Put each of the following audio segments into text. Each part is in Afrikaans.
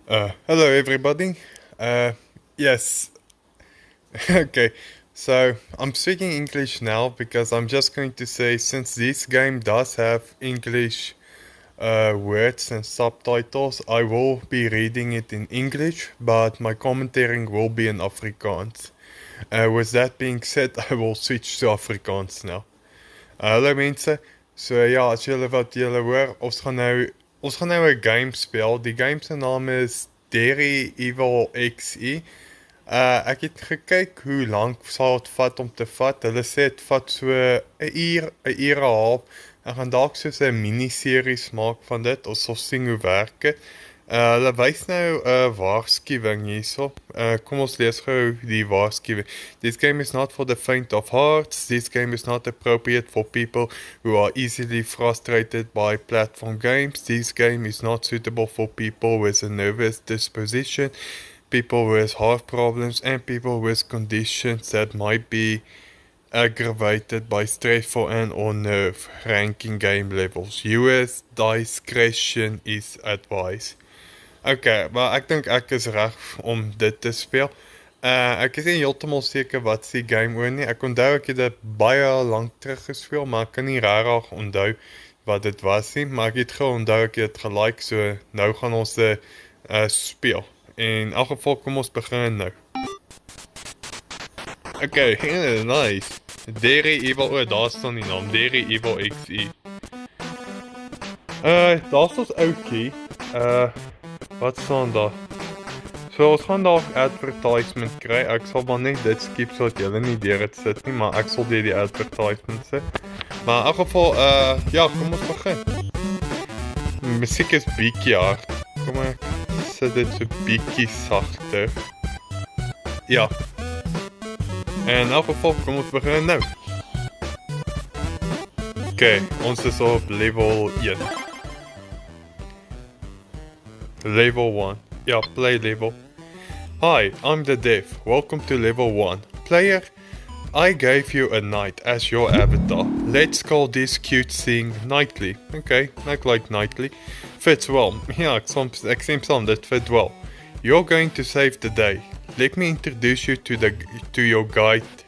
Hello everybody. Yes. Okay. So I'm speaking English now because I'm just going to say since this game does have English words and subtitles, I will be reading it in English, but my commentary will be in Afrikaans. With that being said, I will switch to Afrikaans now. Hallo mense. So ja, as julle wat julle hoor, ons gaan nou 'n game speel. Die game se naam is Derry Evil XE. Ek het gekyk hoe lank sal dit vat om te vat. Hulle sê dit vat so 'n uur, 'n uur en 'n half. Ek gaan dalk so 'n miniseries maak van dit. Ons sal sien hoe werk dit. Hulle wys nou 'n waarskuwing hierso. Kom ons lees gou die waarskuwing. This game is not for the faint of heart. This game is not appropriate for people who are easily frustrated by platform games. This game is not suitable for people with a nervous disposition, people with heart problems, and people with conditions that might be aggravated by stressful and or nerve ranking game levels. US discretion is advised. Okay, maar ek dink ek is reg om dit te speel. Ek is nie heeltemal seker wat se game oor nie. Ek onthou ek het dit baie lank terug gespeel, maar ek kan nie regtig onthou wat dit was nie, maar ek het onthou ek het gelike, so nou gaan ons dit speel. En in elk geval kom ons begin nou. Okay, nice. Derry Evil, daar staan die naam, Derry Evil XE. Daar's ons ouetjie. Wat staan daar? So ons gaan dalk advertisement kry. Ek sal maar net dit skip sodat julle nie deur dit sit nie, maar ek sal die advertisement sit. Maar in elk geval, ja, kom ons begin. Musiek is bietjie hard. Kom ek sit dit so bietjie sagter. Ja. En in elk geval, kom ons begin nou. Okay, ons is op level 1. Level 1. Yeah, play level. Hi, I'm the Dev. Welcome to level 1. Player, I gave you a knight as your avatar. Let's call this cute thing Knightly. Okay, not like Knightly. Fits well. Yeah, ek sien som dit fit well. You're going to save the day. Let me introduce you to your guide.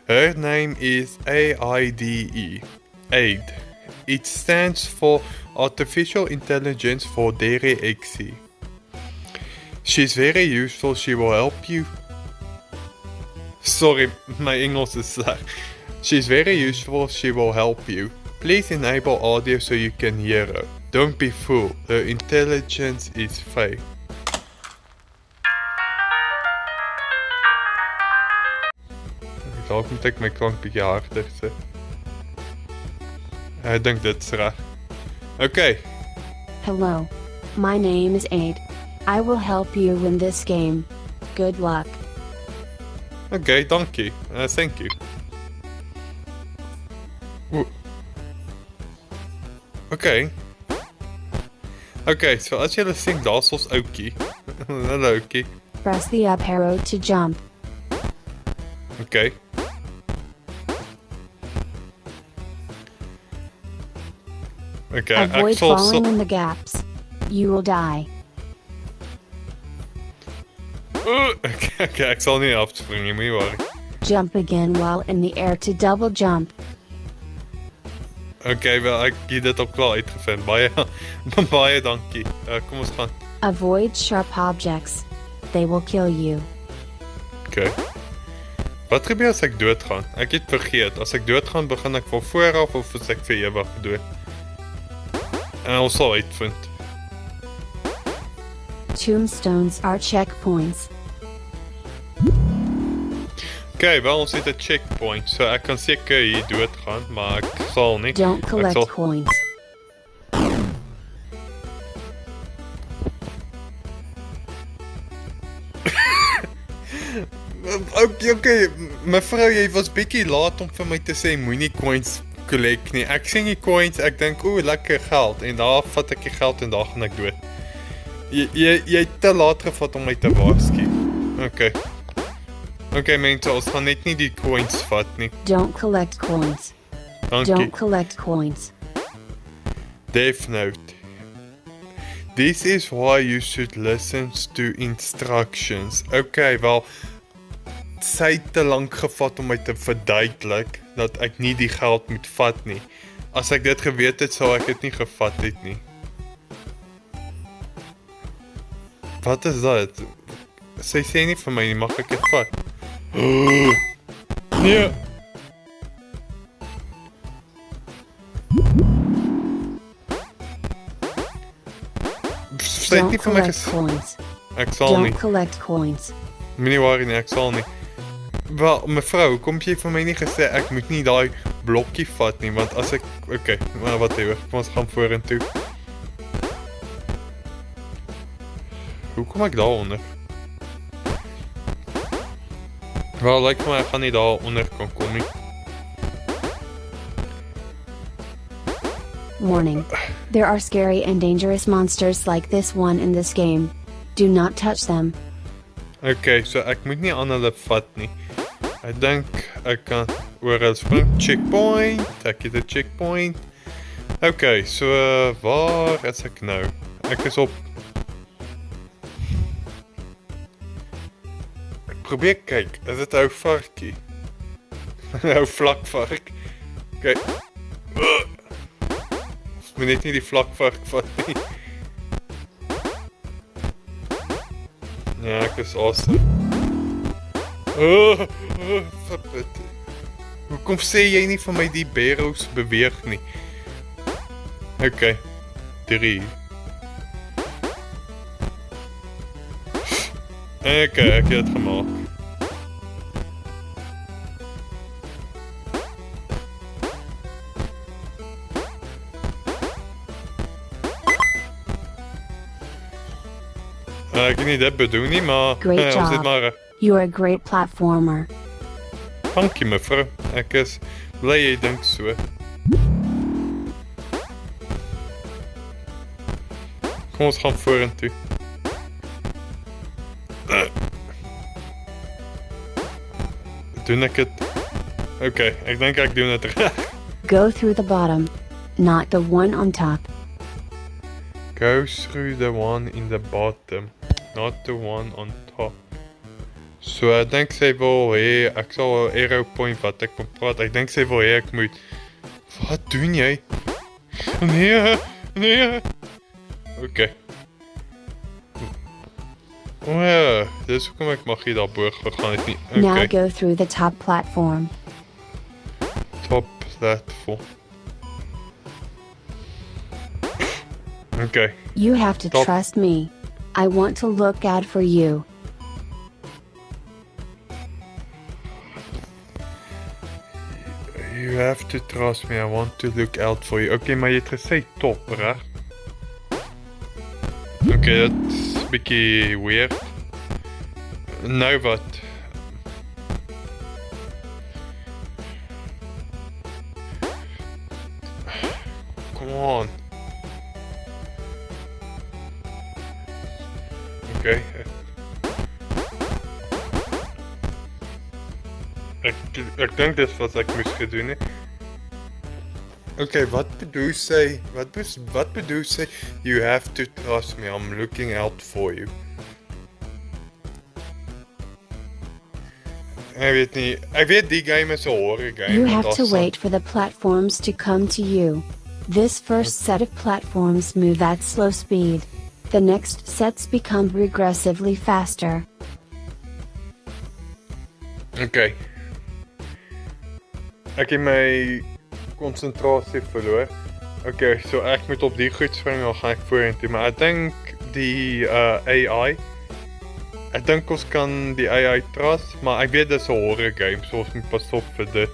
Her name is AIDE. AID. It stands for Artificial Intelligence for Derry XE. She's very useful, she will help you. Sorry, my English is sleg. She's very useful, she will help you. Please enable audio so you can hear her. Don't be fooled, her intelligence is fake. Dalk moet ek my klank bietjie harder sit. Ek dink dit's reg. Okay. Hello. My name is Aid. I will help you win this game. Good luck. Okay, dankie. Thank you. Okay. Okay, so as julle sien, daar's ons ouetjie. Hallo ouetjie. Press the up arrow to jump. Okay. Okay, Avoid falling in the gaps. You will die. Okay, ek sal nie afspring nie, moenie worry. Jump again while in the air to double jump. Okay, wel ek het dit al klaar uitgevind. Baie dankie. Kom ons gaan. Avoid sharp objects. They will kill you. Okay. Wat gebeur as ek doodgaan? Ek het vergeet. As ek doodgaan, begin ek van voor af of is ek vir ewig dood? Ons sal uitvind. Tombstones are checkpoints. Okay, wel ons het 'n checkpoint, so ek kan seker hier doodgaan, maar ek sal nie. Don't collect coins. Okay, mevrou, jy was bietjie laat om vir my te sê moenie coins collect nie. Ek sien die coins, ek dink lekker geld en daar vat ek die geld en daar gaan ek dood. Jy het te laat gevat om my te waarsku. Okay. Okay mense, ons gaan net nie die coins vat nie. Don't collect coins. Dankie. Don't collect coins. Death Note. This is why you should listen to instructions. Okay, wel, sy het te lank gevat om my te verduidelik dat ek nie die geld moet vat nie. As ek dit geweet het, sou ek dit nie gevat het nie. Wat is dit? Sy sê nie vir my nie, mag ek dit vat? Nee. Sy het nie vir my coins. Ek sal nie. Don't collect coins. Moenie worry nie, ek sal nie. Wel, mevrou, kom jy vir my nie gesê ek moet nie daai blokkie vat nie, want as ek... Okay, maar whatever, kom ons gaan vorentoe. Hoe kom ek daar onder? Wel, lyk my ek gaan nie daar onder kan kom nie. Warning. There are scary and dangerous monsters like this one in this game. Do not touch them. Okay, so ek moet nie aan hulle vat nie. Ek dink ek kan oor hulle spring. Checkpoint. Ek het 'n checkpoint. Okay, so waar is ek nou? Ek is op... Ek probeer kyk, is dit ou varkie? Ou vlakvark. Okay. Ons moet net nie die vlakvark vat nie. Ja, ek is awesome. Verpit. Hoekom sê jy nie van my die barrels beweeg nie? Okay. 3. Okay, ek het dit gemaak. Ek het nie dit bedoel nie, maar... Great ons het job. maar... You are a great platformer. Dankie mevrou, ek is bly jy dink so. Kom ons gaan vorentoe. Doen ek het... Okay, ek dink ek doen het reg. Go through the bottom, not the one on top. Go through the one in the bottom, not the one on top. So ek dink sy wil hê, ek sal 'n arrow point wat ek moet praat. Ek dink sy wil hê ek moet... Wat doen jy? Nee, nee. Okay. O ja, dis hoekom ek mag hier daarbo gegaan het nie. Now Okay, go through the top platform. top platform. Okay. You have to Top. trust me. I want to look out for you. You have to trust me, I want to look out for you. Okay, maar jy het gesê top, reg? Okay, dat is 'n bietjie weird. Nou wat? Come on. Okay. Ek dink dis wat ek moes gedoen het. Okay, wat bedoel sy? Wat bedoel sy? You have to trust me, I'm looking out for you. Ek weet nie. Ek weet die game is 'n horror game. You want have daar's to some- wait for the platforms to come to you. This first set of platforms move at slow speed. The next sets become regressively faster. Okay. Ek het my konsentrasie verloor. Okay, so ek moet op die goed spring, dan gaan ek vorentoe, maar ek dink die AI. Ek dink ons kan die AI trust, maar ek weet dis 'n horror game, so ons moet pas op vir dit.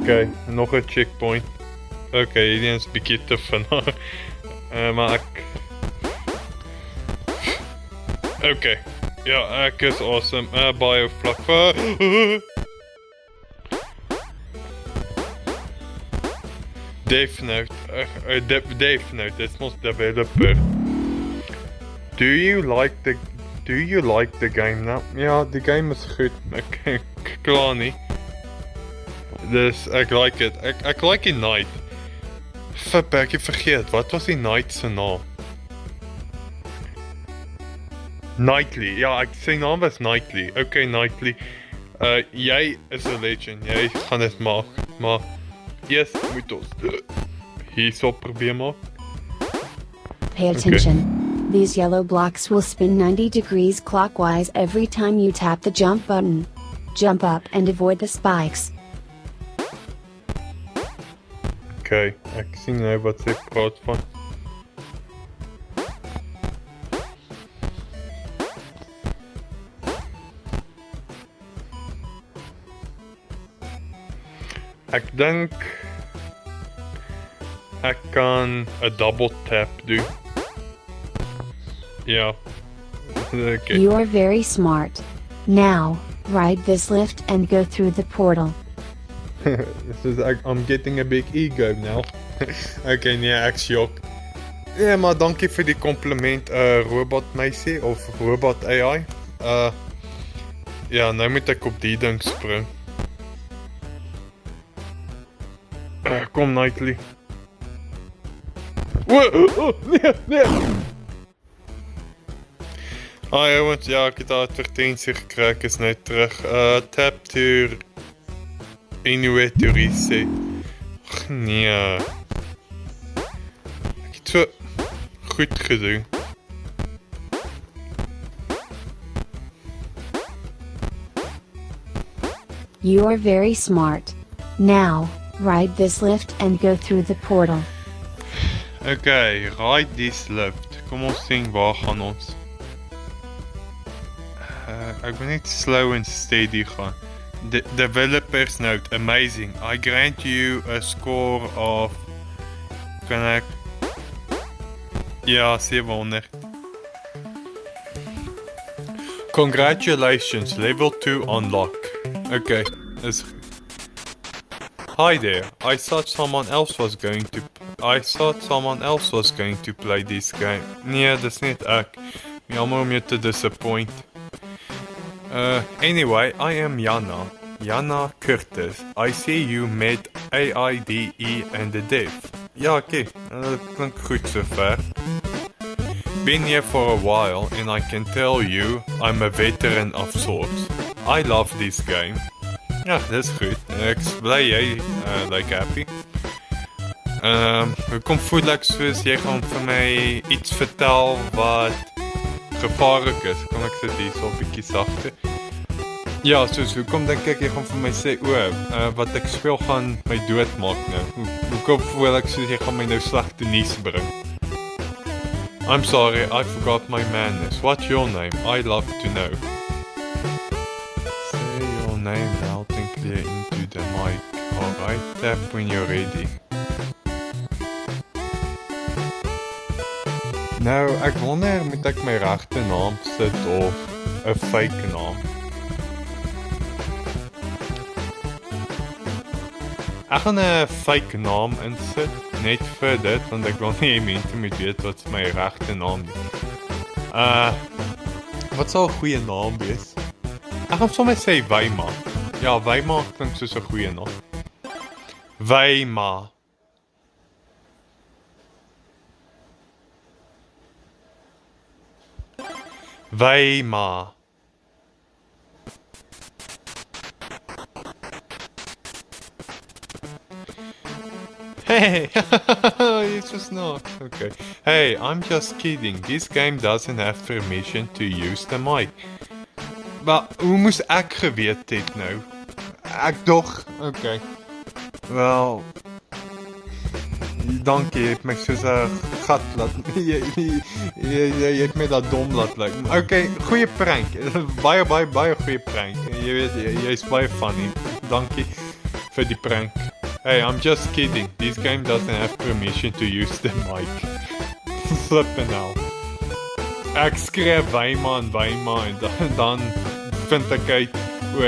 Okay, nog 'n checkpoint. Okay, hierdie is bietjie te vinnig. Maar ek... Okay. Ja, ek is awesome. Baie vlak. Death Note. Death Note, it's most developer. Do you like the game nou? Ja, die game is goed. Ek klaar nie. Dus ek like it. Ek like die Knight. Flip, ek het vergeet. Wat was die Knight se naam? Knightley. Ja, sy naam was Knightley. Okay, Knightley. Jy is 'n legend. Jy gaan dit maak. Maar eers moet ons hierso probeer maak. Pay attention. These yellow blocks will spin 90 degrees clockwise every time you tap the jump button. Jump up and avoid the spikes. Okay, ek sien nou wat sy praat van. Ek dink ek kan 'n double tap doen. Ja. Okay. You are very smart. Now, ride this lift and go through the portal. I'm getting a big ego now. Okay, nee, ek sjok. Ja, maar dankie vir die compliment, robot meisie of robot AI. Ja, nou moet ek op die ding spring. Kom, Knightley. Oh, nee. Jongens, ja, ek het 'n advertensie gekry, ek is nou terug. Tap to anywhere to reset. Ach, nee. Ek het so goed gedoen. You are very smart. Now, ride this lift and go through the portal. Okay, ride this lift. Kom ons sien waar gaan ons. Ek wil net slow and steady gaan. Developers note, amazing. I grant you a score of... Kan ek... Ja, 700. Congratulations, level 2 unlock. Okay, is... Hi there, I thought someone else was going to play this game. Nee, dis net ek. Jammer om jou te disappoint. Anyway, I am Jana Curtis. I see you met AIDE and the dev. Ja, okay, klink goed so ver. Been here for a while and I can tell you I'm a veteran of sorts. I love this game. Ja, dis goed. Ek is bly jy like happy. Hoekom voel ek soos jy gaan vir my iets vertel wat gevaarlik is? Kom ek sit hier so 'n bietjie sagter. Ja, soos hoekom dink ek jy gaan vir my sê wat ek speel gaan my doodmaak nou? Hoekom voel ek soos jy gaan my nou slegte nuus bring? I'm sorry, I forgot my manners. What's your name? I'd love to know. Say your name loud and clear into the mic. Alright, tap when you're ready. Nou, ek wonder, moet ek my regte naam sit of 'n fake naam? Ek gaan 'n fake naam insit, net vir dit, want ek wil nie mense moet weet wat my regte naam is. Wat sal 'n goeie naam wees? Ek gaan sommer sê Wyma. Ja, Wyma klink soos 'n goeie naam. Wyma. Wyma. Hey, it's just not. Okay. Hey, I'm just kidding. This game doesn't have permission to use the mic. Maar hoe moes ek geweet het nou? Ek dog. Okay. Wel. Dankie, jy het my soos 'n gat laat. Jy het my dat dom laat lyk. Okay, goeie prank. Baie goeie prank. Jy weet jy's baie funny. Dankie vir die prank. Hey, I'm just kidding. This game doesn't have permission to use the mic. Flippin' hell. Ek skryf Wyma en dan vind ek uit,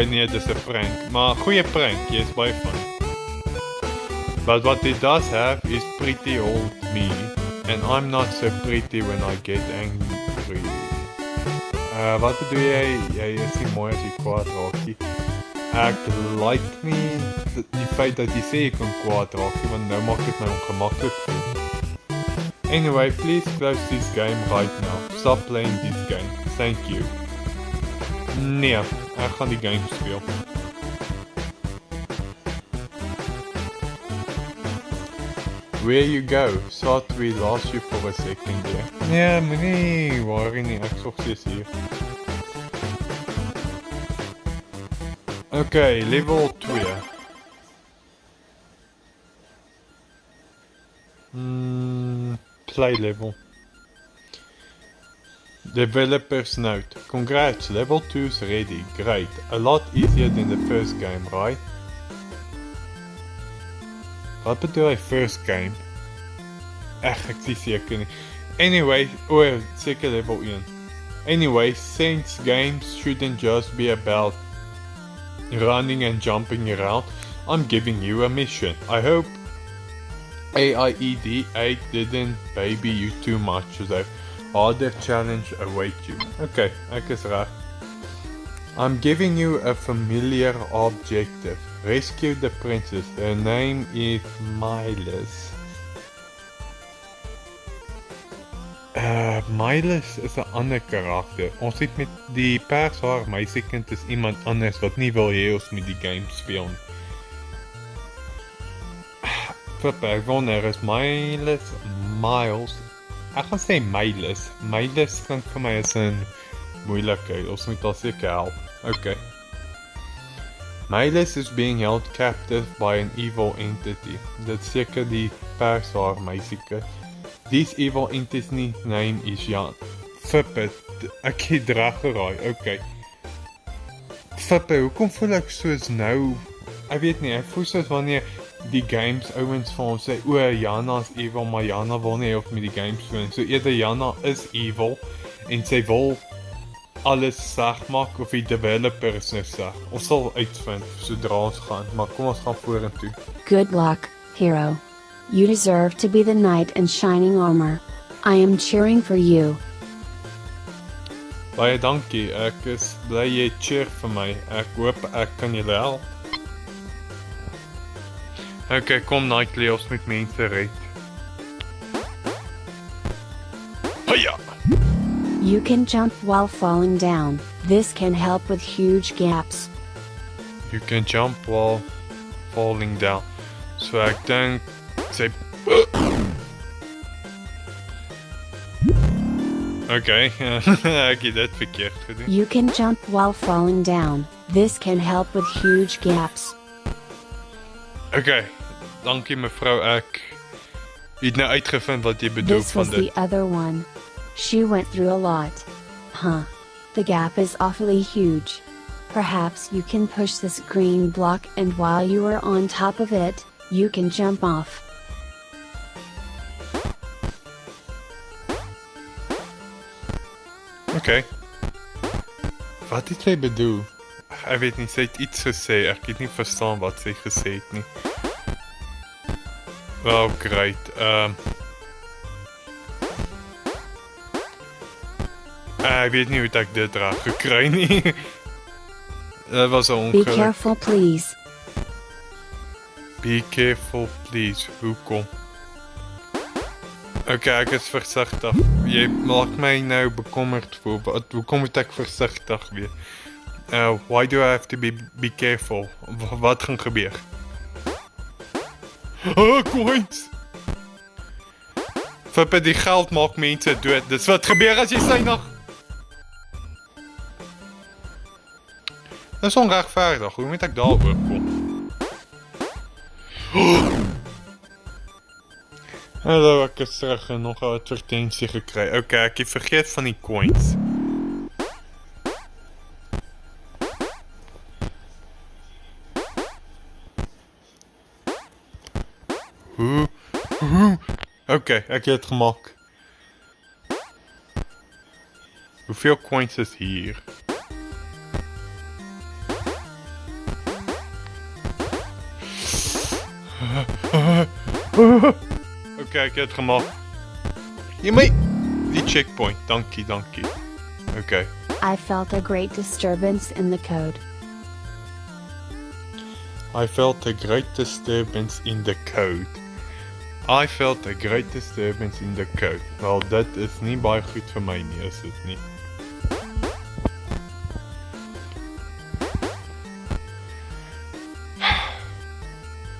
nee, dis 'n prank. Maar goeie prank, jy's baie funny. But what it does have is pretty old me. And I'm not so pretty when I get angry. Wat bedoel jy? Jy is nie mooi as jy kwaad raak nie. Ek like nie die feit dat jy sê jy kan kwaad raak nie, want nou maak dit my ongemaklik voel. Anyway, please close this game right now. Stop playing this game. Thank you. Nee, ek gaan die game speel. Where you go? Thought we lost you for a second there. Nee, moenie worry nie, ek sorg steeds hier. Okay, level 2. Play level. Developer's note. Congrats, level 2's ready. Great. A lot easier than the first game, right? Wat bedoel hy first game? Ek sê seker nie. Anyway, seker level 1. Anyway, since games shouldn't just be about running and jumping around, I'm giving you a mission. I hope AIED 8 didn't baby you too much, so harder challenge awaits you. Okay, ek is reg. I'm giving you a familiar objective. Rescue the princess. Her name is Miles. Miles is 'n ander karakter. Ons het met die pershaar meisiekind is iemand anders wat nie wil hê ons moet die game speel nie. Ek wonder is Miles. Ek gaan sê Miles. Miles klink vir my as 'n moeilikheid. Ons moet al seker help. Okay. Miles is being held captive by an evil entity. Dit seker die pershaar meisiekind. This evil entity name is Jan. Fippe, ek het reg geraai. Okay. Fippe, hoekom voel ek soos nou? Ek weet nie, ek voel soos wanneer die games ouens vir ons sê, Jana is evil, maar Jana wil nie help met die games doen. So eerder Jana is evil en sy wil alles sag maak of die developer is nou sag. Ons sal uitvind sodra ons gaan, maar kom ons gaan vorentoe. Good luck, hero. You deserve to be the knight in shining armor. I am cheering for you. Baie dankie, ek is bly jy cheer vir my. Ek hoop ek kan julle help. Okay, kom Knightley, ons moet mense red. Hiya! You can jump while falling down. This can help with huge gaps. You can jump while falling down. So ek dink sy Okay, ek het dit verkeerd gedoen. You can jump while falling down. This can help with huge gaps. Okay, dankie mevrou, ek het nou uitgevind wat jy bedoel This van was dit. the other one. She went through a lot. Huh. The gap is awfully huge. Perhaps you can push this green block and while you are on top of it, you can jump off. Okay. Wat het sy bedoel? Ek weet nie, sy het iets gesê, ek het nie verstaan wat sy gesê het nie. Well, great. Ek weet nie hoe ek dit reg gekry nie. Dit was 'n Be ongeluk. careful, please. Be careful, please. Hoekom? Okay, ek is versigtig. Jy maak my nou bekommerd voel. Hoekom moet ek versigtig wees? Why do I have to be careful? Wat gaan gebeur? Coins! Fippe, die geld maak mense dood. Dis wat gebeur as jy synig. Dis onregverdig. Hoe moet ek daaroor kom? Hallo, ek is terug en nog 'n advertensie gekry. Okay, ek het vergeet van die coins. Okay, ek het dit gemaak. Hoeveel coins is hier? Okay, ek het dit gemaak. Jy die checkpoint. Dankie. Okay. I felt a great disturbance in the code. I felt a great disturbance in the code. I felt a great disturbance in the code. Wel, dit is nie baie goed vir my nie, is dit nie.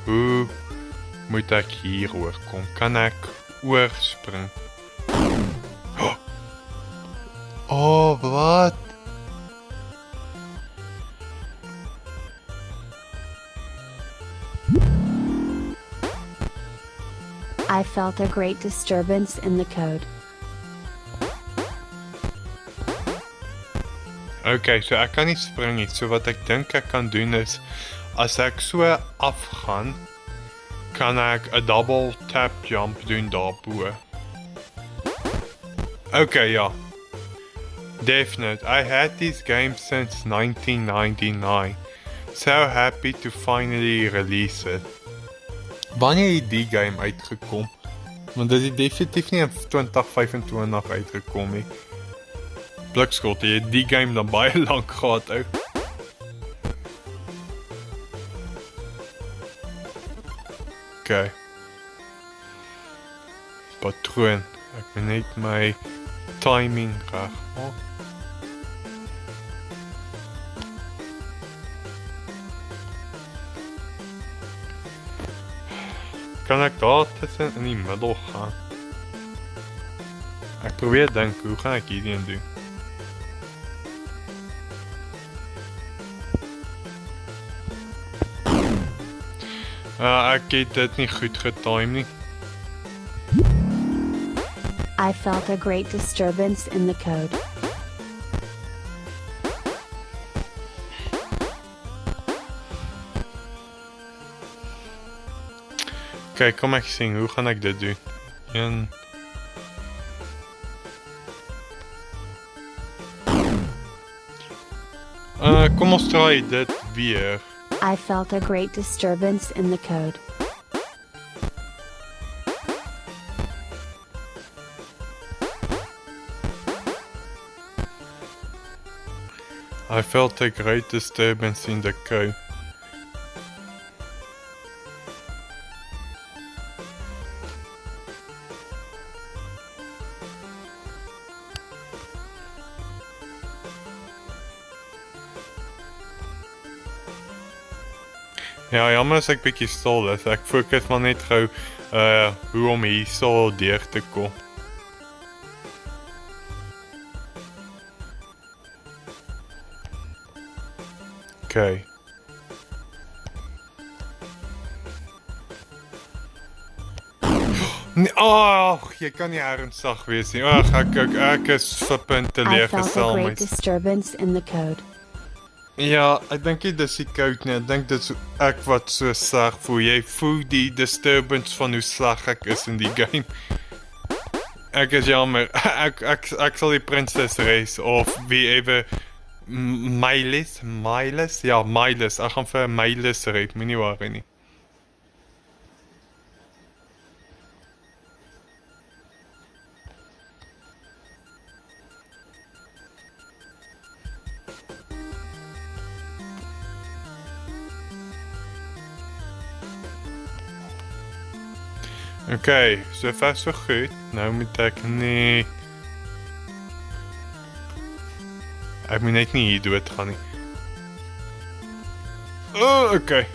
Hoe moet ek hier oorkom? Kan ek oorspring? Oh, wat? I felt a great disturbance in the code. Okay, so ek kan nie spring nie. So wat ek dink ek kan doen is, as ek so afgaan, kan ek 'n double tap jump doen daarbo. Okay, ja. Definite. I had this game since 1999. So happy to finally release it. Wanneer het die game uitgekom? Want dit het definitief nie in 2025 uitgekom nie. Blikskot, jy het die game dan baie lank gehad, ou. Okay. Patroon. Ek moet net my timing reg maak. Kan ek daar tussen in die middel gaan? Ek probeer dink, hoe gaan ek hierdie doen? Ek het dit nie goed getime nie. I felt a great disturbance in the code. Kijk, kom ek sien, hoe gaan ek dit doen? Kom ons try dit weer. I felt a great disturbance in the code. I felt a great disturbance in the code. Ja, jammer as ek bietjie stil is. Ek fokus maar net gou hoe om hier so deur te kom. Okay. Jy kan nie ernstig wees nie. Ek is flippend I felt a teleurgestel. great disturbance in the code. Ja, ek dink nie dis die code nie. Ek dink dit is ek wat so sleg voel. Jy voel die disturbance van hoe sleg ek is in die game. Ek is jammer. Ek sal die Princess Race of wie ewe Mylis? Ja, Mylis. Ek gaan vir Mylis red, moenie worry nie. Okay, so ver so goed. Nou moet ek nie... Ek moet net nie hier dood gaan nie. Oh, okay.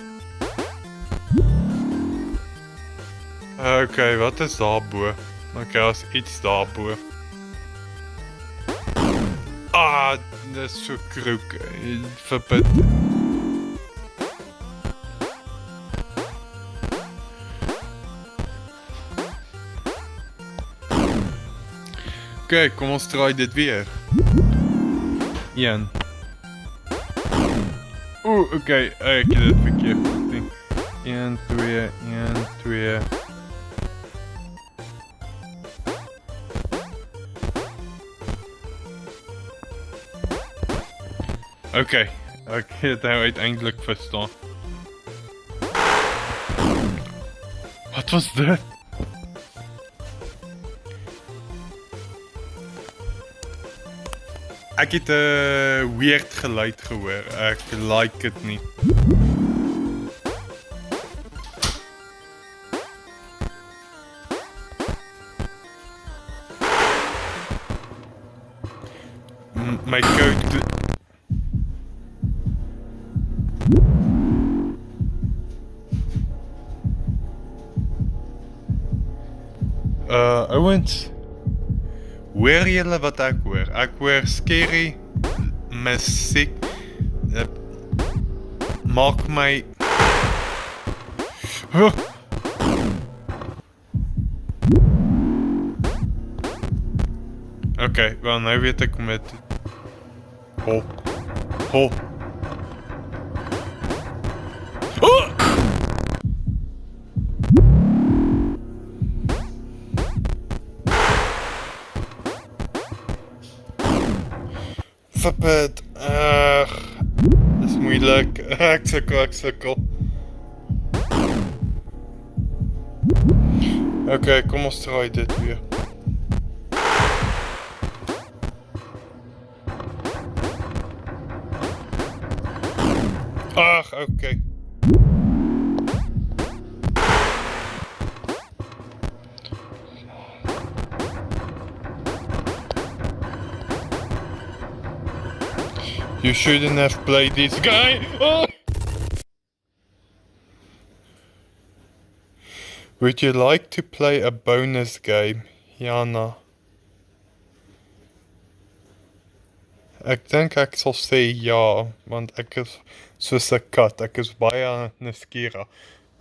Okay, wat is daarbo? Okay, as iets daarbo. Dis so kroek. Verpit. Okay, kom ons try dit weer. 1. Okay, ek het dit verkeerd gedink. 1, 2, 1, 2. Okay, ek het nou uiteindelik verstaan. Wat was dit? Ek het 'n weird geluid gehoor. Ek like dit nie. my code. Owens, hoor julle wat ek hoor? Ek hoor scary musiek. Maak my... Okay, wel nou weet ek met... Hol. Verpit. Dis moeilik. Ek sukkel. Okay, kom ons draai dit weer. Okay. You shouldn't have played this guy. Oh! Would you like to play a bonus game, Jana? Ek dink ek sal sê ja, want ek is soos 'n kat, ek is baie nuuskierig.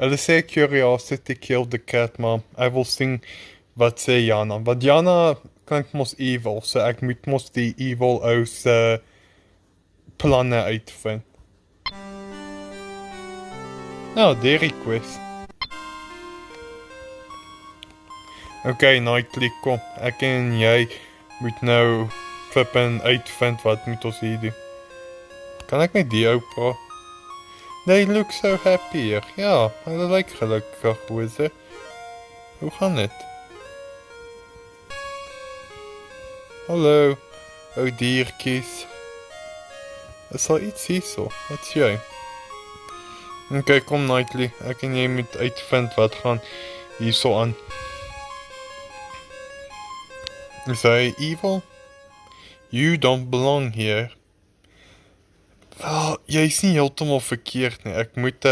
Hulle sê curiosity killed the cat, maar I will sing wat sê Jana. Want Jana klink mos evil, so ek moet mos die evil ou se planne uitvind. Nou, die request. Okay, Nightly, kom. Ek en jy moet nou flippen uitvind wat moet ons hier doen. Kan ek met die ou praat? They look so happy hier. Ja, hulle lyk gelukkig, hoor. Hoe gaan dit? Hallo, ou diertjies. Is daar iets hierso? Wat is jy? Okay, kom Nightly. Ek en jy moet uitvind wat gaan hierso aan. Is hy evil? You don't belong here. Wel, jy is nie heeltemal verkeerd nie. Ek moet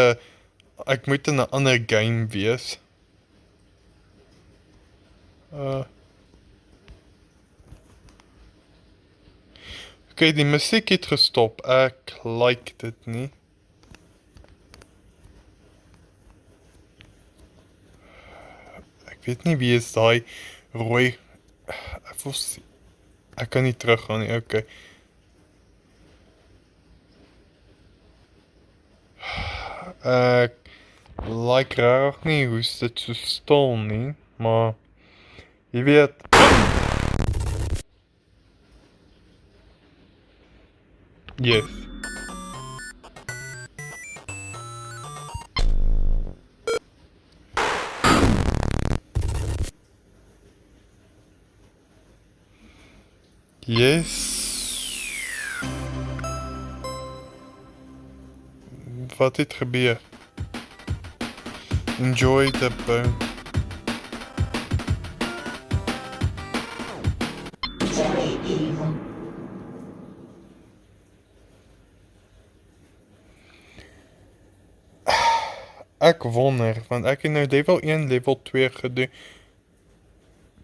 in 'n ander game wees. Okay, die musiek het gestop. Ek like dit nie. Ek weet nie wie is daai rooi... Ek kan nie teruggaan nie, okay. Ek like rarig nie hoe dit so stil nie, maar jy weet. Yes. Yes. Wat het gebeur? Enjoy the bone. Ek wonder, want ek het nou level 1, level 2 gedoen.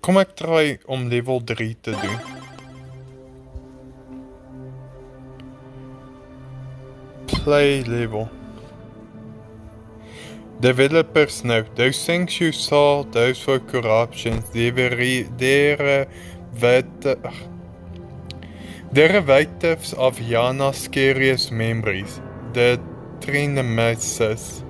Kom ek try om level 3 te doen. Play level. Developers note, those things you saw, those were corruptions. Derivatives of Jana's scariest memories. The Trinemesis.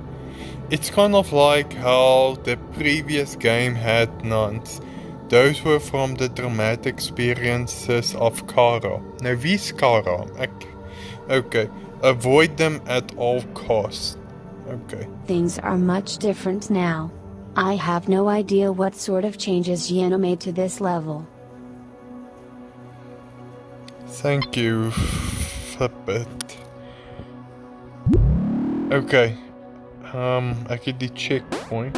It's kind of like how the previous game had nuns. Those were from the dramatic experiences of Kara. Now, wie's Kara? Okay. Avoid them at all costs. Okay. Things are much different now. I have no idea what sort of changes Jana made to this level. Thank you, Flippet. Okay. Ek het die checkpoint.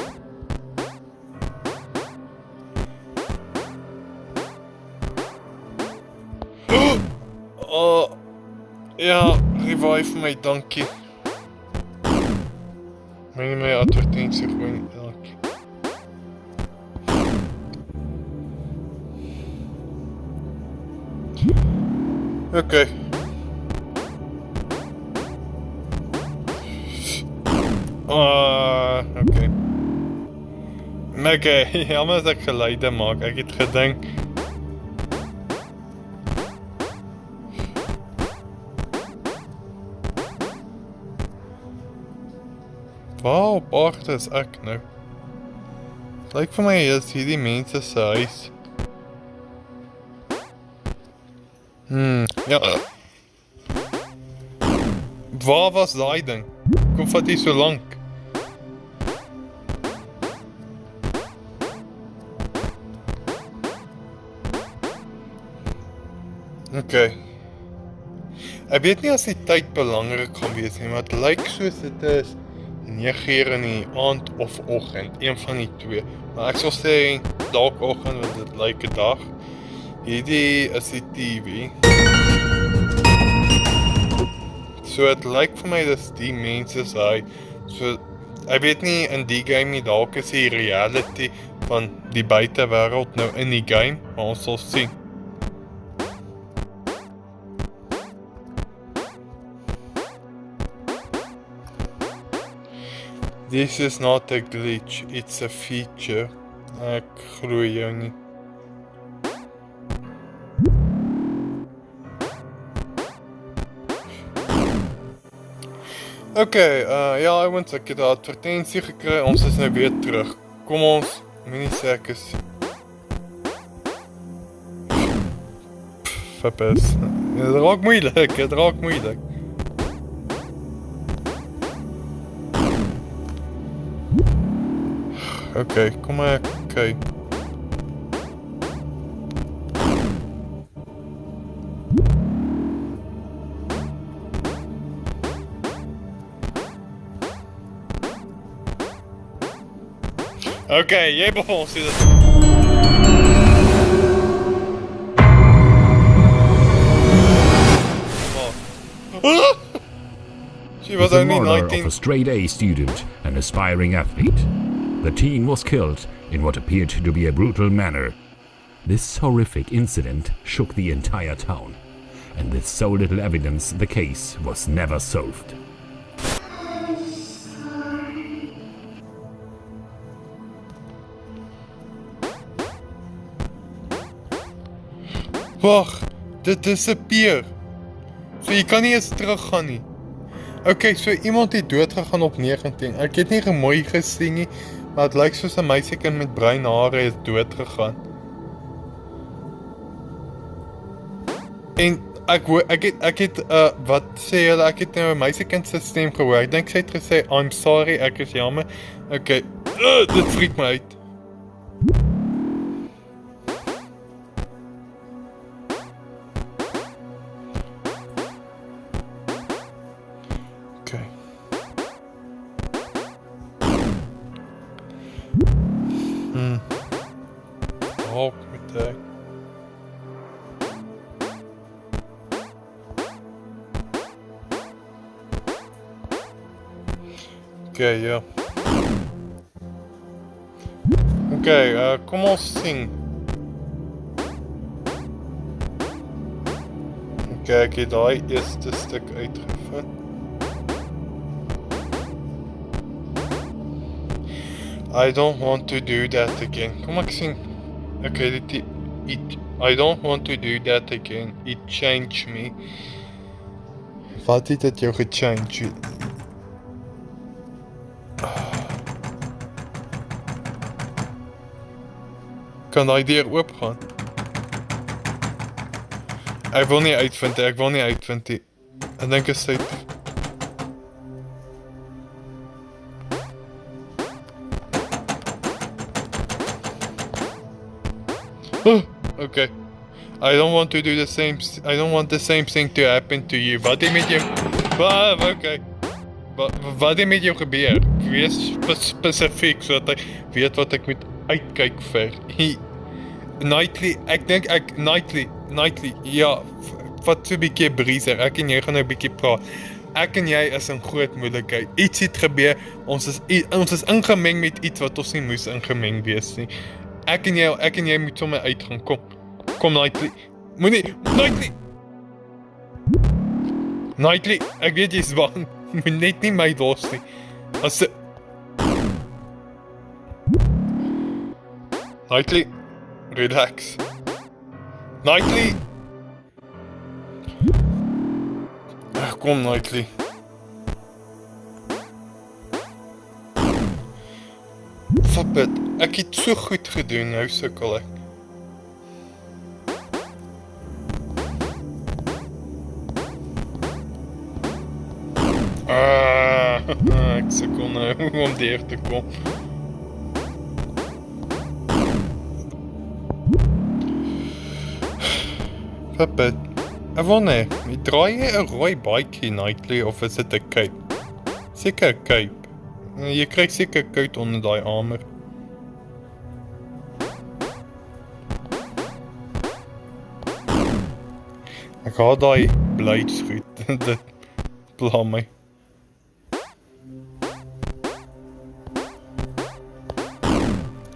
Ja, revive my, dankie. My advertensie gooi, dankie. Okay. Okay. Okay, jammer as ek geluide maak. Ek het gedink waar op aarde is ek nou? Lyk vir my is hierdie mense se huis. Ja. Waar was daai ding? Kom vat hier so lank. Okay. Ek weet nie as die tyd belangrik gaan wees nie, maar dit lyk soos dit is 9:00 in die aand of oggend, een van die twee. Maar ek sal sê dalk oggend want dit lyk 'n dag. Hierdie is die TV. So dit lyk vir my dis die mense se huis. So ek weet nie in die game nie, dalk is die reality van die buitewêreld nou in die game, maar ons sal sien. This is not a glitch, it's a feature. Ek glo jou nie. Okay, ja, ouens, ek het 'n advertensie gekry, ons is nou weer terug. Kom ons, moenie sê ek is... Verpis. Dit raak moeilik, dit raak moeilik. Okay, kom maar, okay. Okay, jy begon sê dit. She was only 19. Of a straight A student, an aspiring athlete. The teen was killed in what appeared to be a brutal manner. This horrific incident shook the entire town, and with so little evidence, the case was never solved. Wag, dit disappear. So jy kan nie eens teruggaan nie. Okay, so iemand het doodgegaan op 19. Ek het nie gemooi gesien nie, maar dit lyk soos 'n meisiekind met bruin hare het doodgegaan. En ek het wat sê hulle, ek het nou 'n meisiekind se stem gehoor. Ek dink sy het gesê I'm sorry, ek is jammer. Okay, dit freak my uit. Okay. Help met dat. Okay, ja. Okay, kom ons sing. Okay, ek het daai eerste stuk uitgevind. I don't want to do that again. Kom ek sing. Okay, I don't want to do that again. It changed me. Wat het dit jou gechange? Kan daai deur oopgaan? Ek wil nie uitvind nie. Ek dink is dit. Okay. I don't want the same thing to happen to you. Wat het met jou? Okay. Wat het met jou gebeur? Wees spesifiek sodat ek weet wat ek moet uitkyk vir. Nightly, ek dink Nightly. Ja, wat so 'n bietjie breezer. Ek en jy gaan nou 'n bietjie praat. Ek en jy is in groot moeilikheid. Iets het gebeur. Ons is ingemeng met iets wat ons nie moes ingemeng wees nie. Ek en jy moet sommer uitgaan. Kom Knightley. Knightley, ek weet jy's bang. Moet net nie my los nie. Knightley, relax. Knightley. Kom Knightley. Fapit, ek het so goed gedoen, nou sukkel ek. Ek sukkel nou om deur te kom. Fapit. Ek wonder, draai jy 'n rooi baadjie Knightley of is dit 'n cape? Seker 'n cape. Jy kry seker koud onder daai armor. Ek haal daai blydsgoed. Dit pla my.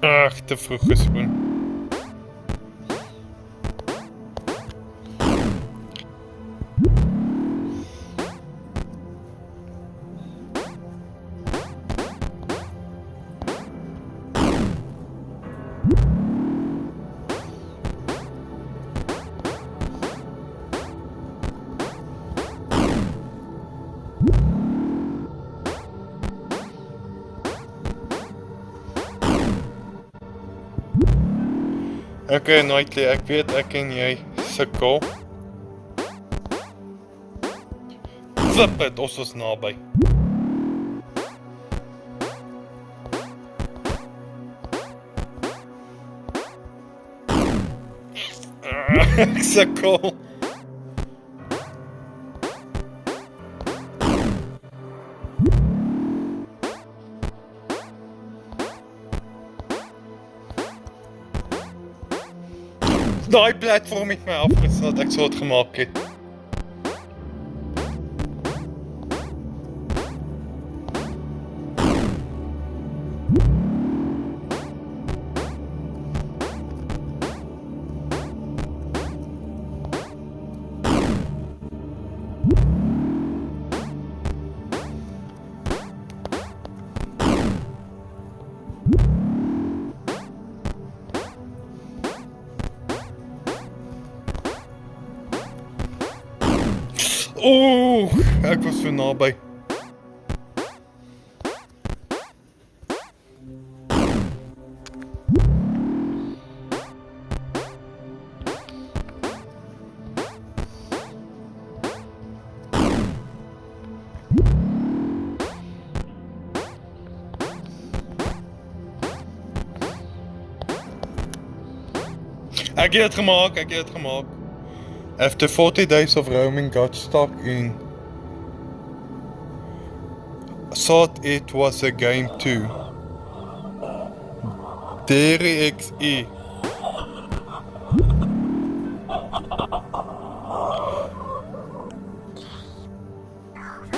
Ag, te vroeg gespoen. Okay, Knightley, ek weet ek en jy sukkel. Flip it, ons is naby. Ek sukkel. Daai platform het my afgeslaan, ek sou dit gemaak het. Oeh, ek was so naby. Ek het dit gemaak. After 40 days of roaming, got stuck in. Thought it was a game too. Dairy XE.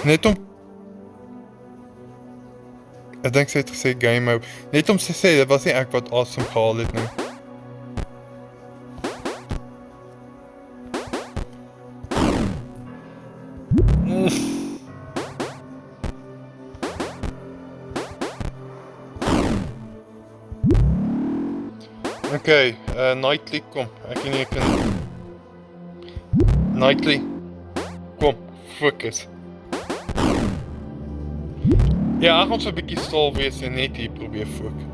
Net om... Ek dink sy het gesê game over. Net om te sê, dit was nie ek wat awesome gehaal het nie. Okay, Knightley, kom. Ek en jy kan... Knightley, kom, focus. Ja, ek gaan so 'n bietjie stil wees en net hier probeer fokus.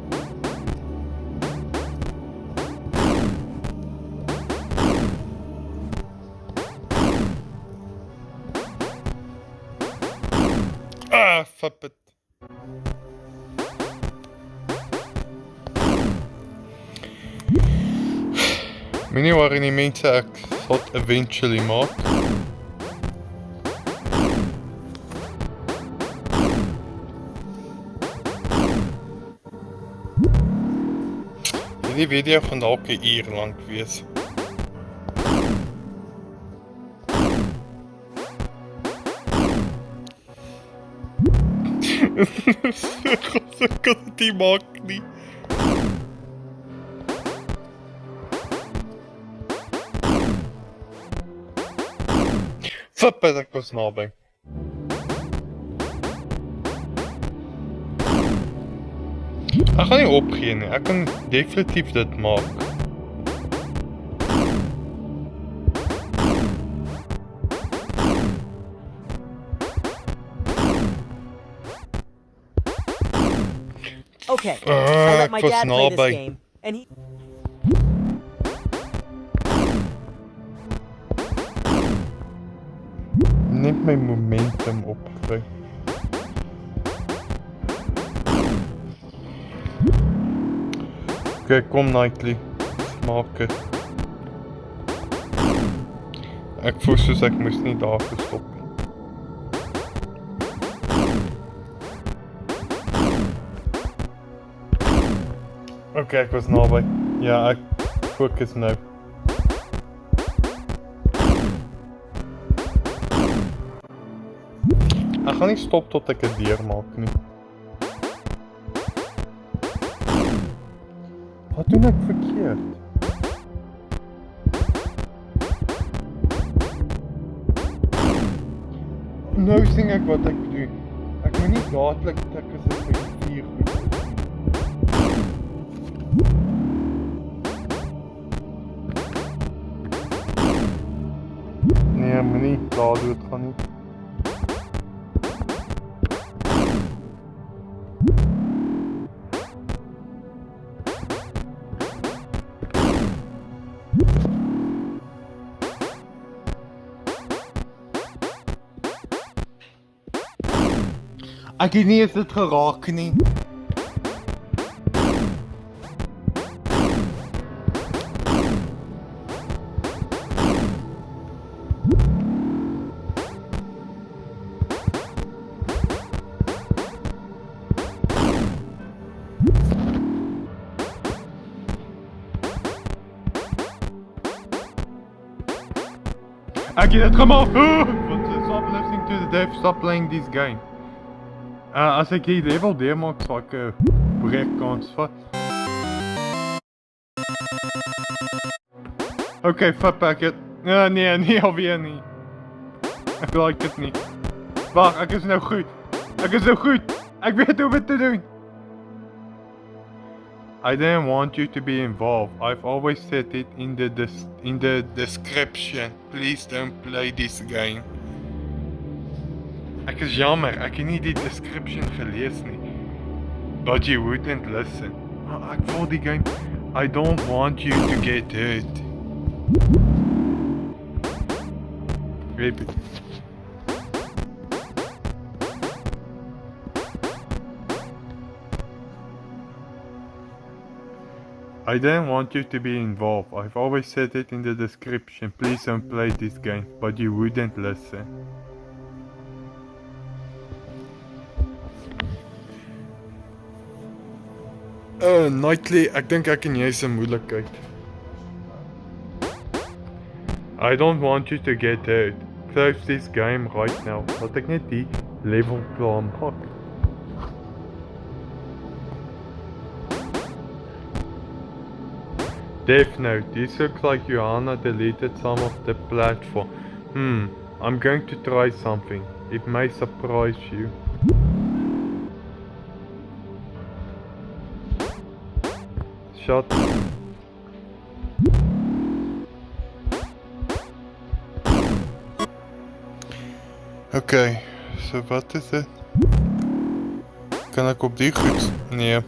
Fuck it. Many waren die mense ek sal eventually maak. Die video gaan dalk 'n uur lank wees. Ek kan dit nie maak nie. Flippet, ek was naby. Ek gaan nie opgee nie, ek kan definitief dit maak. Okay, I let my ek was dad play this naby. game, and he... Net my momentum opkry. Okay, kom Knightley, maak dit. Ek voel soos ek moes nie daar gestop nie. Okay, ek was naby. Ja, ek fokus nou. Ek gaan nie stop tot ek dit deurmaak nie. Wat doen ek verkeerd? Nou sien ek wat ek doen. Ek moet nie dadelik tik as ek by die 4 goed is. Nee, moenie daar dood gaan nie. Ek het nie eens dit geraak nie. Ek het dit gemaak. Stop listening to the dev, stop playing this game. As ek die level deurmaak, sal ek 'n breekkans vat. Okay, fuck back it. Nee, alweer nie. Ek like dit nie. Wag, ek is nou goed. Ek is nou goed. Ek weet hoe om dit te doen. I didn't want you to be involved. I've always said it in the description. Please don't play this game. Ek is jammer, ek het nie die description gelees nie. But you wouldn't listen. Ek wil die game. I don't want you to get hurt. Repeat. I didn't want you to be involved. I've always said it in the description. Please don't play this game. But you wouldn't listen. Knightley, ek dink ek en jy is 'n moeilikheid. I don't want you to get hurt. Close this game right now. Laat ek net die level klaar maak. Death Note, this looks like Johanna deleted some of the platform. I'm going to try something. It may surprise you. Shut. Okay, so wat is dit? Kan ek op die goed? Nee.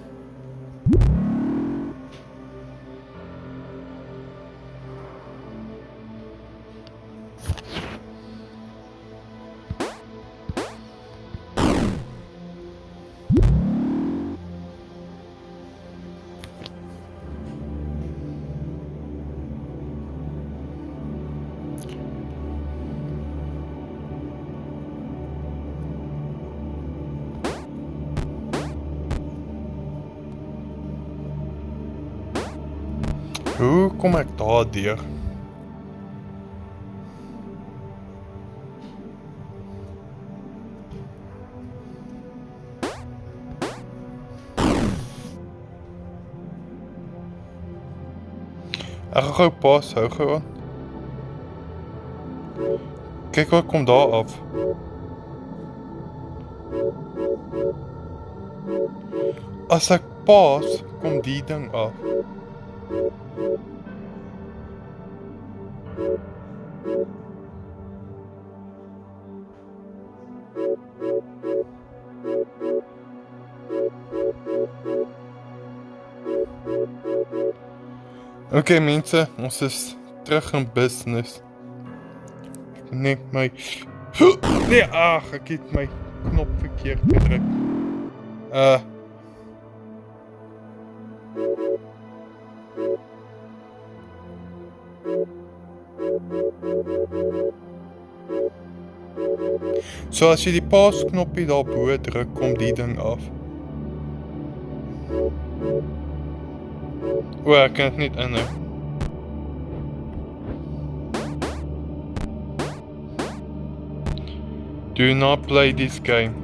Hoe kom ek daar deur? Ek gaan gou pas, hou gou aan. Kyk wat kom daar af. As ek pas, kom die ding af. Okay mense, ons is terug in business. Ek net my nee, ag, ek het my knop verkeerd gedruk. So as jy die paus knoppie daarbo druk, kom die ding af. O, ek kan dit net inhou. Do not play this game.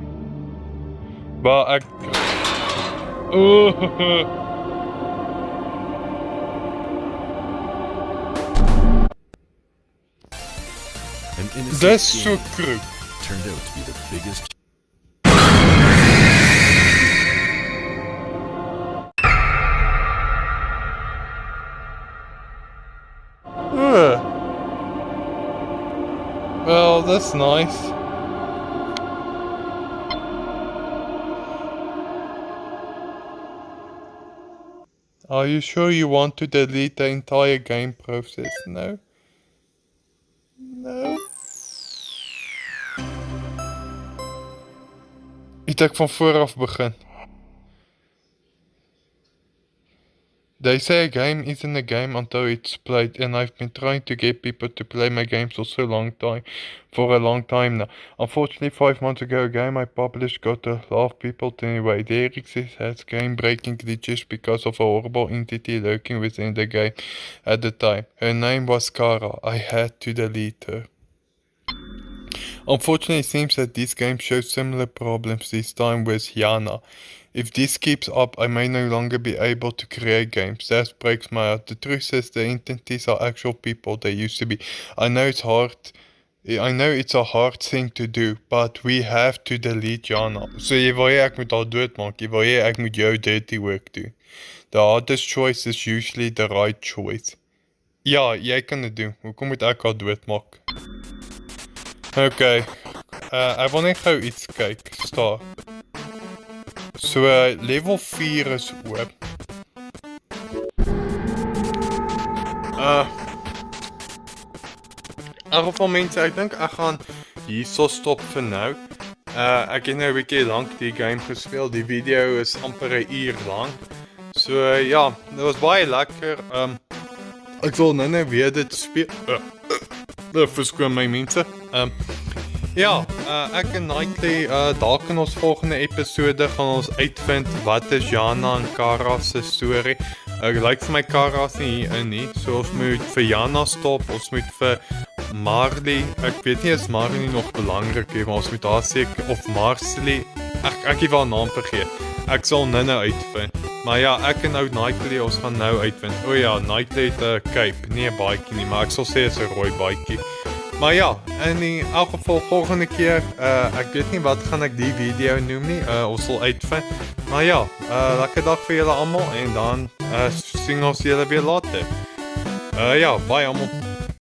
Maar ek... An innocent Dis so game kroeg. turned out to be the biggest Well, that's nice. Are you sure you want to delete the entire game process? No? No? Het ek van vooraf begin. They say a game isn't a game until it's played, and I've been trying to get people to play my games for a long time now. Unfortunately, 5 months ago, a game I published got a lot of people anyway. There has game-breaking glitches because of a horrible entity lurking within the game at the time. Her name was Kara. I had to delete her. Unfortunately, it seems that this game shows similar problems this time with Yana. If this keeps up, I may no longer be able to create games. That breaks my heart. The truth is, the entities are actual people they used to be. I know it's a hard thing to do, but we have to delete Yana. So jy wil hê ek moet haar doodmaak, jy wil hê ek moet jou dirty work doen. The hardest choice is usually the right choice. Ja, jy kan dit doen. Hoekom moet ek haar doodmaak? Okay. Ek wil net gou iets kyk. Start. So level 4 is oop. In geval mense, ek dink ek gaan hierso stop vir nou. Ek het nou 'n bietjie lank die game gespeel. Die video is amper 'n uur lank. So ja, dit was baie lekker. Ek wil nou weer dit speel. Verskoon my mense. Ja, ek en Nightly, dalk in ons volgende episode gaan ons uitvind wat is Yana en Kara se storie. Ek lyk vir my Kara is nie hierin nie, so ons moet vir Yana stop, ons moet vir Marley, ek weet nie is Marley nog belangrik nie, maar ons moet haar seker, of Marcely, ek het haar naam vergeet, ek sal nou uitvind. Maar ja, ek en ou Nightly, ons gaan nou uitvind. O ja, Nightly het 'n cape, nie 'n baadjie nie, maar ek sal sê is 'n rooi baadjie. Maar ja, in elk geval volgende keer, ek weet nie wat gaan ek die video noem nie, ons sal uitvind. Maar ja, lekker dag vir julle almal en dan sien ons julle weer later. Ja, bye almal.